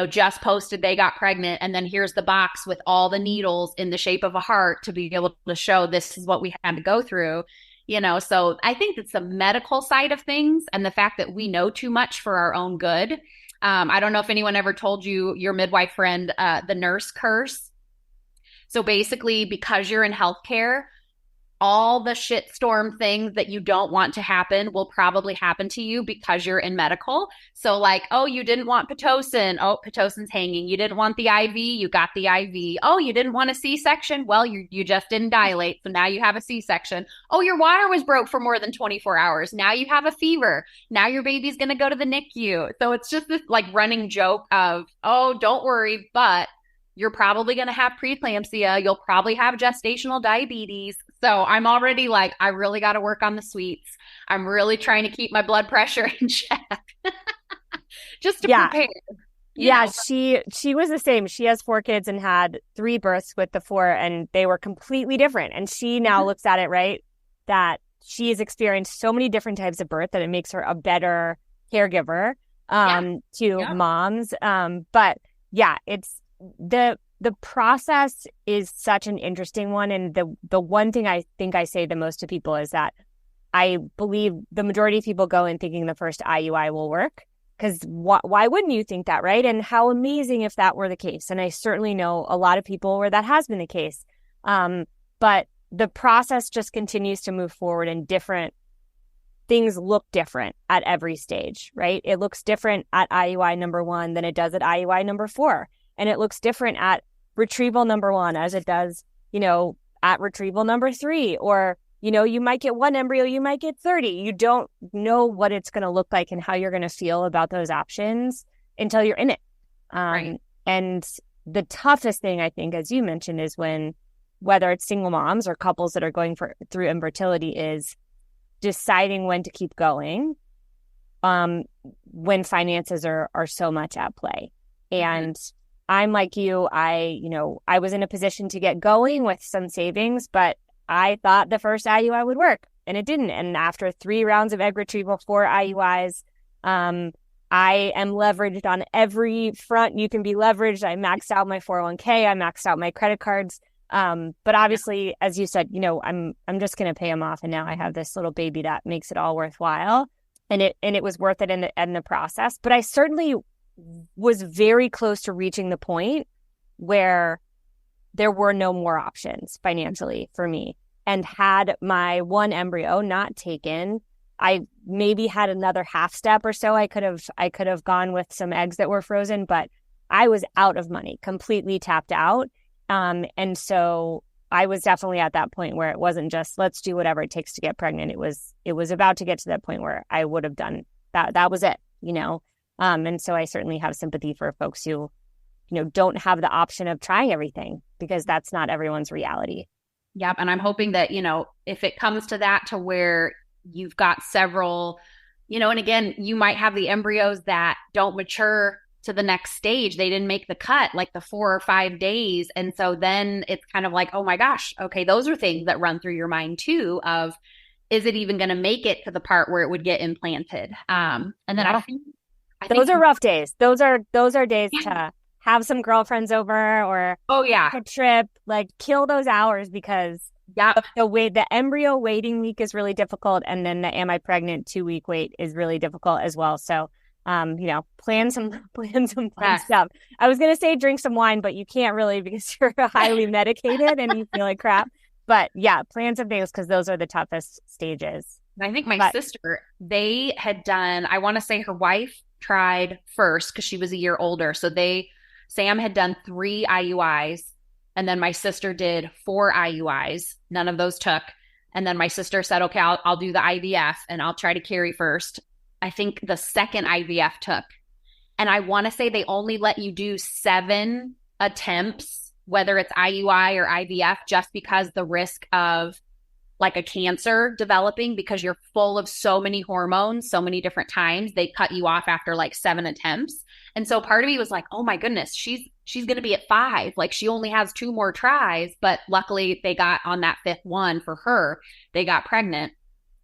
just posted they got pregnant. And then here's the box with all the needles in the shape of a heart to be able to show this is what we had to go through. So I think it's the medical side of things and the fact that we know too much for our own good. I don't know if anyone ever told you your midwife friend, the nurse curse. So basically, because you're in healthcare, all the shitstorm things that you don't want to happen will probably happen to you because you're in medical. So like, oh, you didn't want Pitocin. Oh, Pitocin's hanging. You didn't want the IV. You got the IV. Oh, you didn't want a C-section. Well, you just didn't dilate. So now you have a C-section. Oh, your water was broke for more than 24 hours. Now you have a fever. Now your baby's going to go to the NICU. So it's just this like running joke of, oh, don't worry, but you're probably going to have preeclampsia. You'll probably have gestational diabetes. So I'm already like, I really got to work on the sweets. I'm really trying to keep my blood pressure in check just to prepare. She was the same. She has 4 kids and had 3 births with the 4, and they were completely different. And she now looks at it, right, that she has experienced so many different types of birth that it makes her a better caregiver to moms. But yeah, it's the process is such an interesting one. And the one thing I think I say the most to people is that I believe the majority of people go in thinking the first IUI will work. Because why wouldn't you think that, right? And how amazing if that were the case. And I certainly know a lot of people where that has been the case. But the process just continues to move forward, and different things look different at every stage, right? It looks different at IUI number 1 than it does at IUI number 4. And it looks different at retrieval number 1 as it does, at retrieval number 3. Or, you might get 1 embryo, you might get 30. You don't know what it's going to look like and how you're going to feel about those options until you're in it. Right. And the toughest thing, I think, as you mentioned, is when, whether it's single moms or couples that are going through infertility, is deciding when to keep going when finances are so much at play. And I'm like you, I was in a position to get going with some savings, but I thought the first IUI would work, and it didn't. And after 3 rounds of egg retrieval, 4 IUIs, I am leveraged on every front you can be leveraged. I maxed out my 401k. I maxed out my credit cards. But obviously, as you said, I'm just going to pay them off. And now I have this little baby that makes it all worthwhile. And it was worth it in the process. But I certainly was very close to reaching the point where there were no more options financially for me. And had my 1 embryo not taken, I maybe had another half step or so. I could have gone with some eggs that were frozen, but I was out of money, completely tapped out. And so I was definitely at that point where it wasn't just let's do whatever it takes to get pregnant. It was about to get to that point where I would have done that. That was it, And so I certainly have sympathy for folks who, don't have the option of trying everything, because that's not everyone's reality. Yep. And I'm hoping that, if it comes to that, to where you've got several, and again, you might have the embryos that don't mature to the next stage. They didn't make the cut like the 4 or 5 days. And so then it's kind of like, oh my gosh, okay, those are things that run through your mind too, of, is it even going to make it to the part where it would get implanted? And then I think those are rough days. Those are days to have some girlfriends over, or a trip, like kill those hours, because the embryo waiting week is really difficult. And then the am I pregnant 2-week wait is really difficult as well. So, plan some fun stuff. I was going to say drink some wine, but you can't really, because you're highly medicated and you feel like crap. But yeah, plan some things, because those are the toughest stages. I think my sister, they had done, I want to say her wife tried first because she was a year older. So Sam had done 3 IUIs, and then my sister did 4 IUIs. None of those took. And then my sister said, okay, I'll do the IVF and I'll try to carry first. I think the second IVF took. And I want to say they only let you do 7 attempts, whether it's IUI or IVF, just because the risk of like a cancer developing, because you're full of so many hormones, so many different times, they cut you off after like 7 attempts. And so part of me was like, oh my goodness, she's going to be at 5. Like she only has 2 more tries, but luckily they got on that 5th one for her, they got pregnant.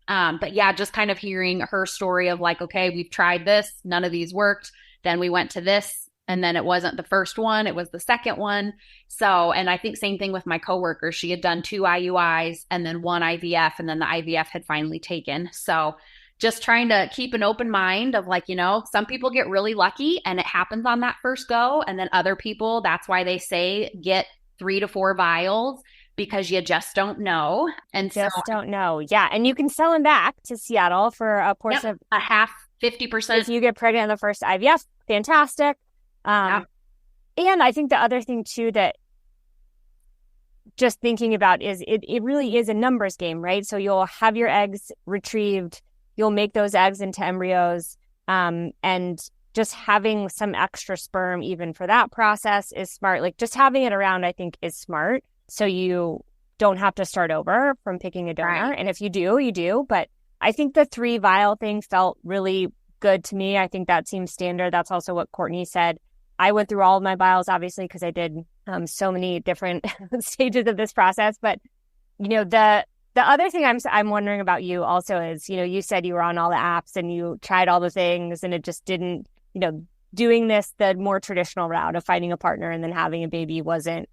But yeah, just kind of hearing her story of like, okay, we've tried this, none of these worked. Then we went to this And then it wasn't the first one, it was the second one. So, and I think same thing with my coworker. She had done 2 IUIs and then 1 IVF, and then the IVF had finally taken. So, just trying to keep an open mind of like, some people get really lucky and it happens on that first go. And then other people, that's why they say get 3 to 4 vials because you just don't know. And just don't know. Yeah. And you can sell them back to Seattle for a portion of a half, 50%. If you get pregnant in the first IVF, fantastic. And I think the other thing too that just thinking about is it really is a numbers game, right? So you'll have your eggs retrieved, you'll make those eggs into embryos, and just having some extra sperm even for that process is smart. Like just having it around, I think, is smart. So you don't have to start over from picking a donor. Right. And if you do, you do. But I think the 3 vial thing felt really good to me. I think that seems standard. That's also what Courtney said. I went through all of my vials, obviously, because I did so many different stages of this process. But, the other thing I'm wondering about you also is, you said you were on all the apps and you tried all the things and it just didn't, doing this the more traditional route of finding a partner and then having a baby wasn't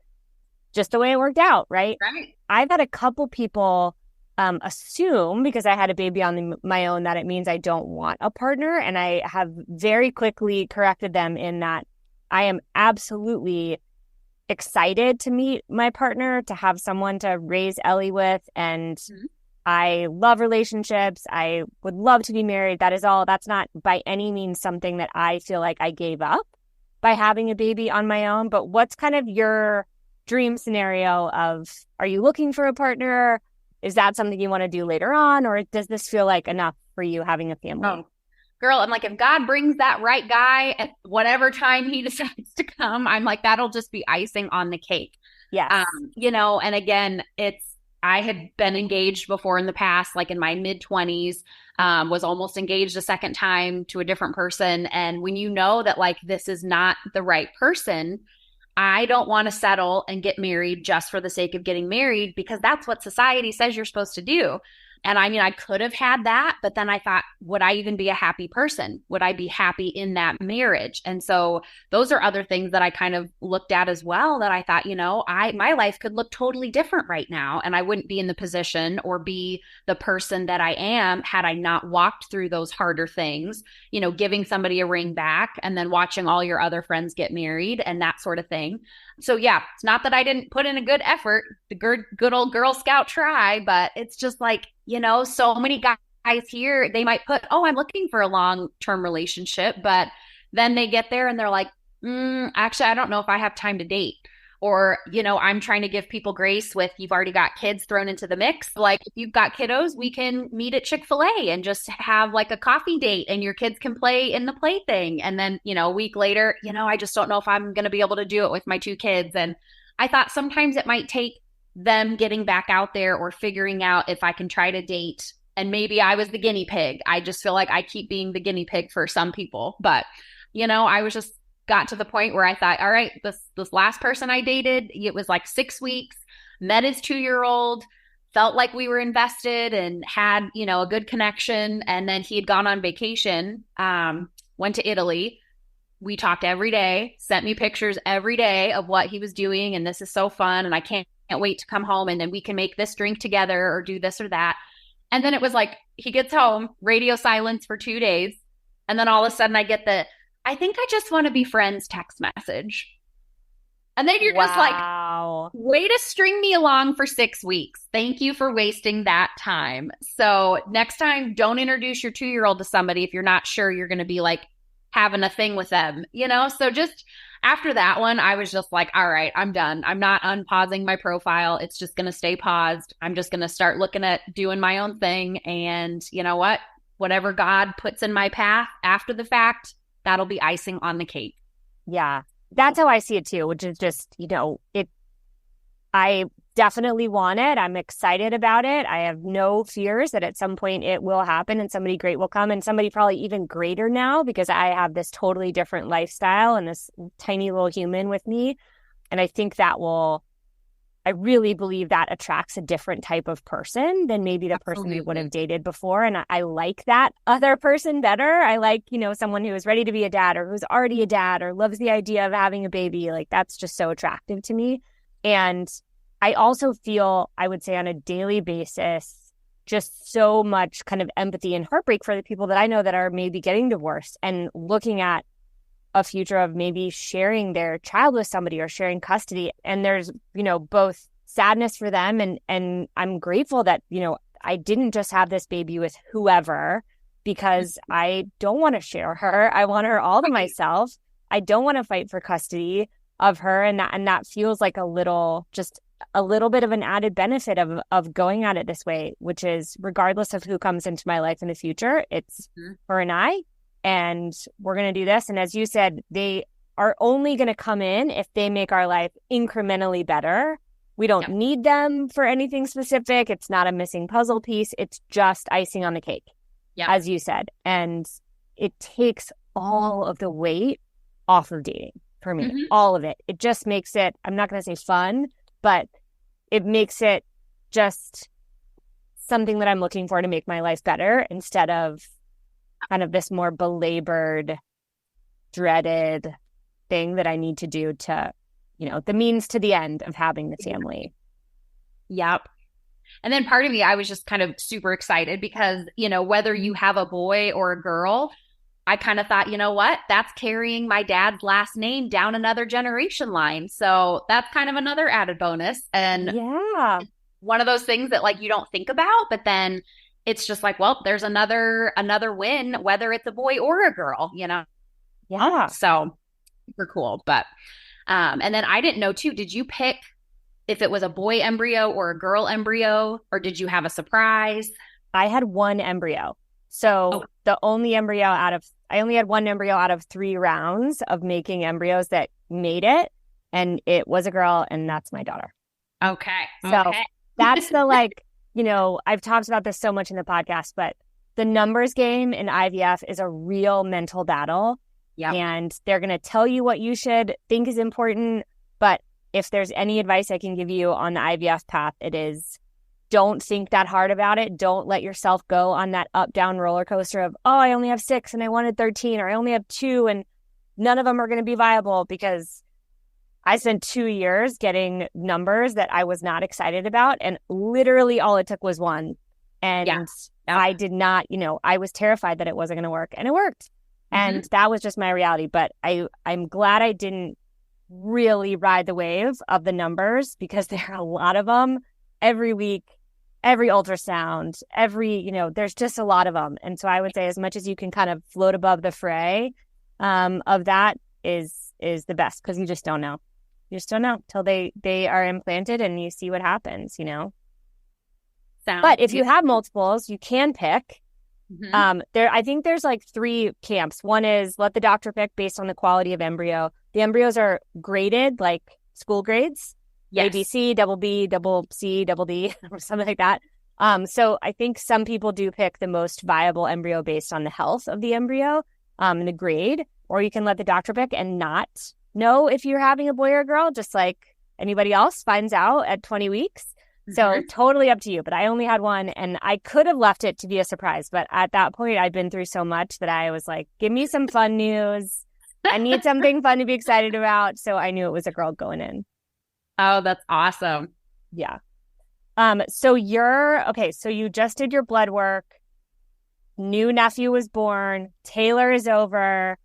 just the way it worked out, right? Right. I've had a couple people assume because I had a baby on my own that it means I don't want a partner. And I have very quickly corrected them in that I am absolutely excited to meet my partner, to have someone to raise Ellie with. And I love relationships. I would love to be married. That is all. That's not by any means something that I feel like I gave up by having a baby on my own. But what's kind of your dream scenario of, are you looking for a partner? Is that something you want to do later on? Or does this feel like enough for you having a family? Oh, girl, I'm like, if God brings that right guy at whatever time he decides to come, I'm like, that'll just be icing on the cake. Yes. And again, I had been engaged before in the past, like in my mid-20s, was almost engaged a second time to a different person. And when you know that like this is not the right person, I don't want to settle and get married just for the sake of getting married because that's what society says you're supposed to do. And I mean, I could have had that, but then I thought, would I even be a happy person? Would I be happy in that marriage? And so those are other things that I kind of looked at as well that I thought, my life could look totally different right now. And I wouldn't be in the position or be the person that I am had I not walked through those harder things, giving somebody a ring back and then watching all your other friends get married and that sort of thing. So yeah, it's not that I didn't put in a good effort, the good old Girl Scout try, but it's just like, so many guys here, they might put, oh, I'm looking for a long-term relationship, but then they get there and they're like, actually, I don't know if I have time to date. Or, I'm trying to give people grace with, you've already got kids thrown into the mix. Like if you've got kiddos, we can meet at Chick-fil-A and just have like a coffee date and your kids can play in the plaything. And then, a week later, I just don't know if I'm going to be able to do it with my 2 kids. And I thought sometimes it might take them getting back out there or figuring out if I can try to date. And maybe I was the guinea pig. I just feel like I keep being the guinea pig for some people. But, I was just got to the point where I thought, all right, this last person I dated, it was like 6 weeks, met his 2-year-old, felt like we were invested and had, a good connection. And then he had gone on vacation, went to Italy. We talked every day, sent me pictures every day of what he was doing. And this is so fun. And I can't wait to come home and then we can make this drink together or do this or that. And then it was like, he gets home, radio silence for 2 days. And then all of a sudden I get I think I just want to be friends text message. And then you're just like, way to string me along for 6 weeks. Thank you for wasting that time. So next time, don't introduce your 2-year-old to somebody if you're not sure you're going to be like having a thing with them, So just after that one, I was just like, all right, I'm done. I'm not unpausing my profile. It's just going to stay paused. I'm just going to start looking at doing my own thing. And you know what? Whatever God puts in my path after the fact, that'll be icing on the cake. Yeah, that's how I see it too, which is just, I definitely want it. I'm excited about it. I have no fears that at some point it will happen and somebody great will come and somebody probably even greater now because I have this totally different lifestyle and this tiny little human with me. And I think that will I really believe that attracts a different type of person than maybe the person we would have dated before. And I like that other person better. I like, someone who is ready to be a dad or who's already a dad or loves the idea of having a baby. Like that's just so attractive to me. And I also feel, I would say on a daily basis, just so much kind of empathy and heartbreak for the people that I know that are maybe getting divorced and looking at a future of maybe sharing their child with somebody or sharing custody. And there's, both sadness for them and I'm grateful that, I didn't just have this baby with whoever because I don't want to share her. I want her all to myself. I don't want to fight for custody of her. And that feels like a little bit of an added benefit of going at it this way, which is regardless of who comes into my life in the future, it's her and I. And we're going to do this. And as you said, they are only going to come in if they make our life incrementally better. We don't need them for anything specific. It's not a missing puzzle piece. It's just icing on the cake, as you said. And it takes all of the weight off of dating for me, all of it. It just makes it, I'm not going to say fun, but it makes it just something that I'm looking for to make my life better instead of kind of this more belabored, dreaded thing that I need to do to, the means to the end of having the family. Yep. And then part of me, I was just kind of super excited because, whether you have a boy or a girl, I kind of thought, you know what, that's carrying my dad's last name down another generation line. So that's kind of another added bonus. And one of those things that like you don't think about, but then it's just like, well, there's another win, whether it's a boy or a girl, Yeah. So super cool. But, and then I didn't know too, did you pick if it was a boy embryo or a girl embryo, or did you have a surprise? I had one embryo. So I only had one embryo out of 3 rounds of making embryos that made it. And it was a girl, and that's my daughter. Okay. So that's the I've talked about this so much in the podcast, but the numbers game in IVF is a real mental battle. Yep. And they're going to tell you what you should think is important. But if there's any advice I can give you on the IVF path, it is don't think that hard about it. Don't let yourself go on that up-down roller coaster of, oh, I only have 6 and I wanted 13, or I only have 2 and none of them are going to be viable, because I spent 2 years getting numbers that I was not excited about. And literally all it took was 1. And I did not, I was terrified that it wasn't going to work, and it worked. And that was just my reality. But I'm glad I didn't really ride the wave of the numbers, because there are a lot of them every week, every ultrasound, there's just a lot of them. And so I would say as much as you can kind of float above the fray of that is the best, because you just don't know. You just don't know till they are implanted and you see what happens, But if you have multiples, you can pick. I think there's like 3 camps. One is let the doctor pick based on the quality of embryo. The embryos are graded like school grades. Yes. ABC, double B, double C, double D, or something like that. So I think some people do pick the most viable embryo based on the health of the embryo, and the grade, or you can let the doctor pick and not know if you're having a boy or a girl, just like anybody else finds out at 20 weeks. So totally up to you. But I only had one, and I could have left it to be a surprise. But at that point, I'd been through so much that I was like, give me some fun news. I need something fun to be excited about. So I knew it was a girl going in. Oh, that's awesome. Yeah. So you just did your blood work. New nephew was born. Taylor is over.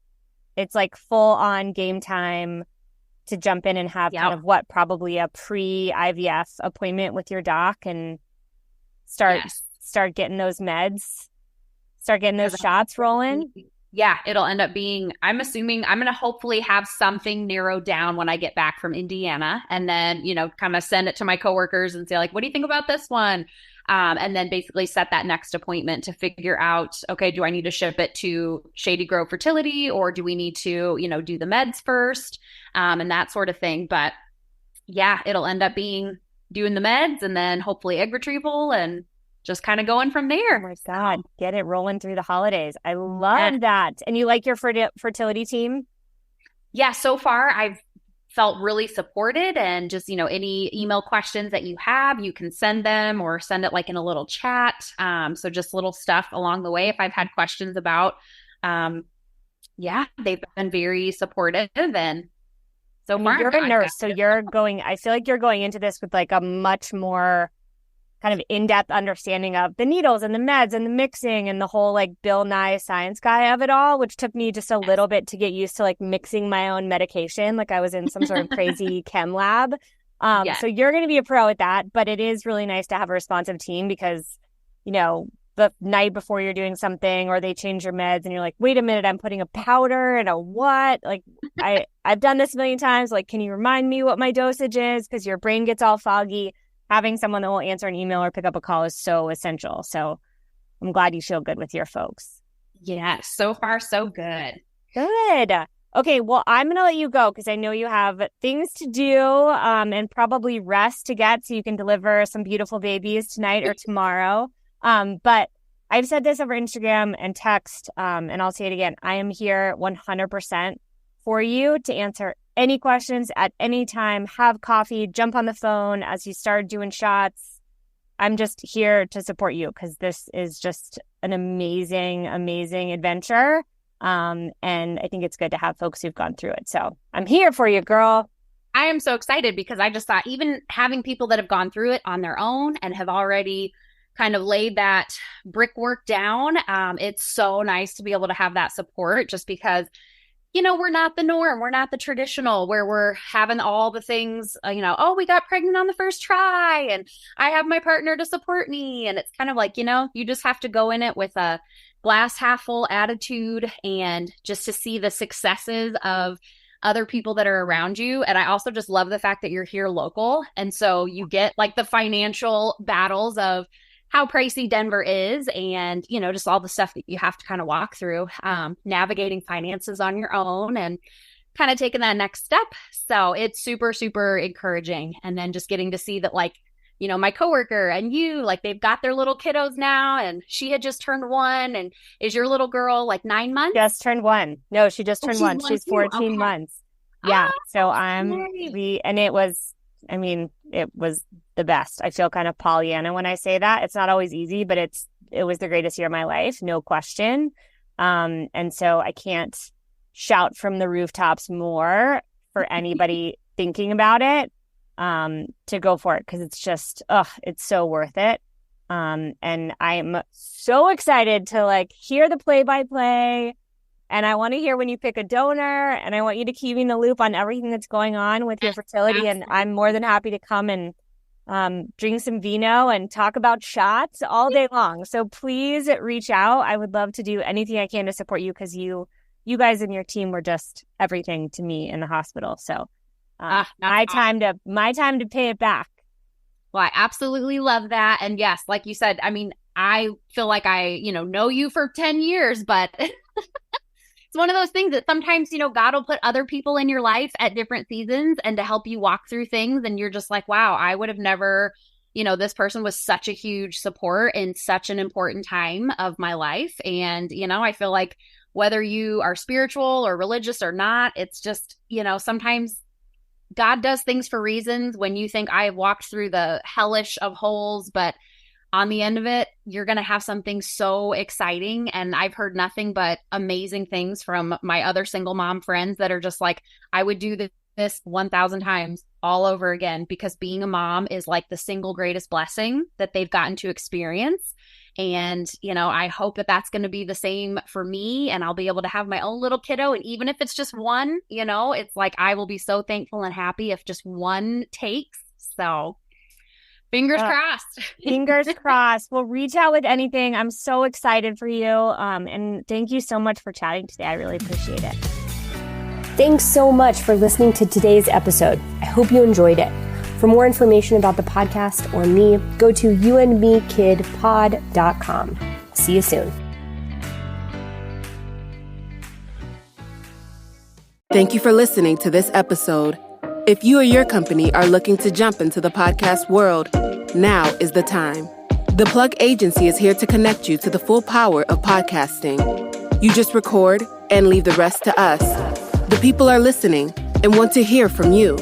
It's like full on game time to jump in and have kind of probably a pre-IVF appointment with your doc and start getting those meds, start getting those shots rolling. Yeah, it'll end up being, I'm assuming I'm going to hopefully have something narrowed down when I get back from Indiana, and then, kind of send it to my coworkers and say like, what do you think about this one? And then basically set that next appointment to figure out, okay, do I need to ship it to Shady Grove Fertility, or do we need to, do the meds first, and that sort of thing. But yeah, it'll end up being doing the meds and then hopefully egg retrieval and just kind of going from there. Oh my God, get it rolling through the holidays. I love that. And you like your fertility team? Yeah, so far I've felt really supported, and just, any email questions that you have, you can send them or send it like in a little chat. So just little stuff along the way. If I've had questions about, they've been very supportive. And so far, you're a nurse, so I feel like you're going into this with like a much more kind of in-depth understanding of the needles and the meds and the mixing and the whole like Bill Nye science guy of it all, which took me just a little bit to get used to like mixing my own medication. Like I was in some sort of crazy chem lab. So you're going to be a pro at that, but it is really nice to have a responsive team because, the night before you're doing something or they change your meds and you're like, wait a minute, I'm putting a powder and a what? Like I've done this a million times. Like, can you remind me what my dosage is? Because your brain gets all foggy. Having someone that will answer an email or pick up a call is so essential. So I'm glad you feel good with your folks. Yes, so far so good. Good. Okay, well, I'm going to let you go because I know you have things to do and probably rest to get so you can deliver some beautiful babies tonight or tomorrow. But I've said this over Instagram and text, and I'll say it again. I am here 100% for you to answer any questions at any time. Have coffee, jump on the phone as you start doing shots. I'm just here to support you because this is just an amazing, amazing adventure. And I think it's good to have folks who've gone through it. So I'm here for you, girl. I am so excited because I just thought even having people that have gone through it on their own and have already kind of laid that brickwork down, it's so nice to be able to have that support just because we're not the norm. We're not the traditional where we're having all the things, we got pregnant on the first try and I have my partner to support me. And it's kind of like, you just have to go in it with a glass half full attitude and just to see the successes of other people that are around you. And I also just love the fact that you're here local. And so you get like the financial battles of how pricey Denver is and, just all the stuff that you have to kind of walk through, navigating finances on your own and kind of taking that next step. So it's super, super encouraging. And then just getting to see that like, my coworker and you, like they've got their little kiddos now and she had just turned 1. And is your little girl like 9 months? Just turned 1. No, she just turned 1. She's 14 months. Yeah. So it was the best. I feel kind of Pollyanna when I say that. It's not always easy, but it was the greatest year of my life, no question. And so I can't shout from the rooftops more for anybody thinking about it, to go for it because it's just, it's so worth it. And I'm so excited to like hear the play-by-play. And I want to hear when you pick a donor, and I want you to keep me in the loop on everything that's going on with your fertility. Absolutely. And I'm more than happy to come and drink some vino and talk about shots all day long. So please reach out. I would love to do anything I can to support you because you guys and your team were just everything to me in the hospital. So my time to pay it back. Well, I absolutely love that. And yes, like you said, I mean, I feel like I, know you for 10 years, but it's one of those things that sometimes, God will put other people in your life at different seasons and to help you walk through things. And you're just like, wow, I would have never, this person was such a huge support in such an important time of my life. And, I feel like whether you are spiritual or religious or not, it's just, sometimes God does things for reasons when you think I have walked through the hellish of holes, but on the end of it, you're going to have something so exciting. And I've heard nothing but amazing things from my other single mom friends that are just like, I would do this 1,000 times all over again because being a mom is like the single greatest blessing that they've gotten to experience. And, I hope that that's going to be the same for me and I'll be able to have my own little kiddo. And even if it's just one, it's like, I will be so thankful and happy if just one takes. So fingers crossed. Fingers crossed. Well, reach out with anything. I'm so excited for you. And thank you so much for chatting today. I really appreciate it. Thanks so much for listening to today's episode. I hope you enjoyed it. For more information about the podcast or me, go to youandmekidpod.com. See you soon. Thank you for listening to this episode. If you or your company are looking to jump into the podcast world, now is the time. The Plug Agency is here to connect you to the full power of podcasting. You just record and leave the rest to us. The people are listening, and want to hear from you.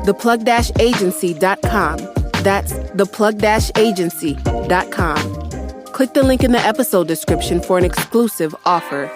theplug-agency.com. That's theplug-agency.com. Click the link in the episode description for an exclusive offer.